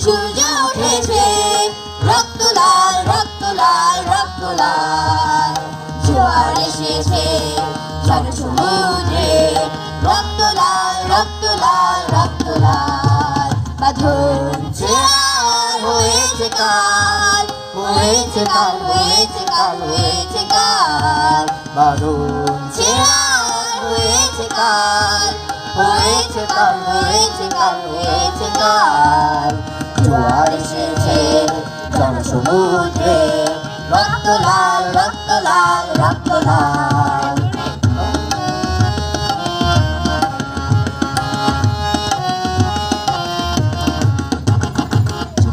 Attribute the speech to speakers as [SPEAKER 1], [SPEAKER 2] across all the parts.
[SPEAKER 1] সূর্য উঠেছে রক্ত লাল রক্ত লাল রক্ত লাল জোয়ার এসেছে জনসমুদ্রে রক্ত লাল রক্ত লাল রক্ত লাল বাঁধছে আর হয়েছে কাল হয়েছে কাল হয়েছে কাল হয়েছে কাল বাঁধছে আর হয়েছে কাল হয়েছে কাল হয়েছে কাল হয়েছে কাল জোয়ার এসেছে জনসমুদ্রে রক্ত লাল রক্ত লাল রক্ত লাল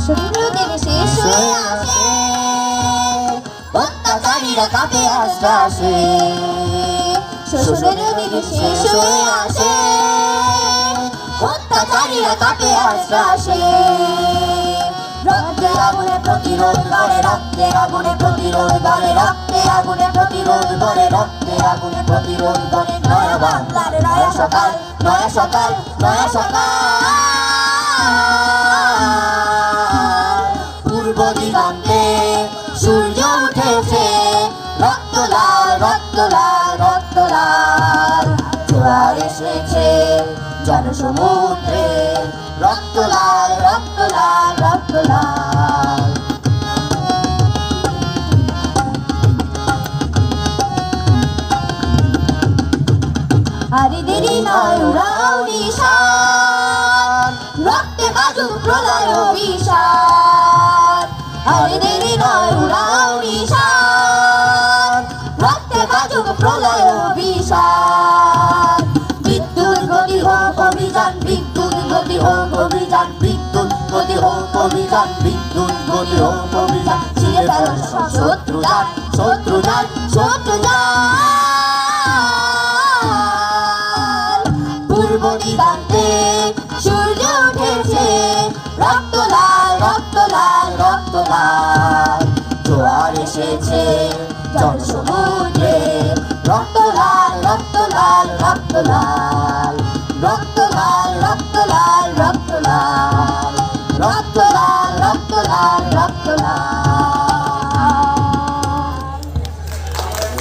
[SPEAKER 1] সমুদ্রের শেষ হয়ে আসে অত্যাচারীরা কাঁপে আশ্বাসে সমুদ্রের শেষ হয়ে আসে অত্যাচারীরা কাঁপে আশ্বাসে রক্তে আগুনে প্রতিরোধ করে রক্তে আগুনে প্রতিরোধ করে রক্তে আগুনে প্রতিরোধ করে রক্তে আগুনে প্রতিরোধ করে নয়া বাংলার নয়া সকাল নয়া সকাল নয়া সকাল পূর্ব দিগন্তে সূর্য উঠেছে রক্ত লাল রক্ত লাল রক্ত লাল জোয়ার এসেছে জনসমুদ্রে রক্ত লাল রক্ত লাল রক্ত লাল আরে দেরি নয় উড়াও নিশান রক্তে বাজুক প্রলয় অভিশান আরে দেরি নয় উড়াও নিশান রক্তে বাজুক প্রলয় অভিশান বিদ্যুৎ গতি হোক অভিযান বিদ্যুৎ গতি হোক অভিযান বিদ্যুৎ গতি হোক অভিযান বিদ্যুৎ গতি হোক অভিযান ছিঁড়ে ফেলো শত্রু যান শত্রু যান শত্রু যান পূর্ব দিগন্তে সূর্য উঠেছে রক্ত লাল রক্ত লাল রক্ত লাল জোয়ার এসেছে জনসমুদ্রে রক্ত লাল রক্ত লাল রক্ত লাল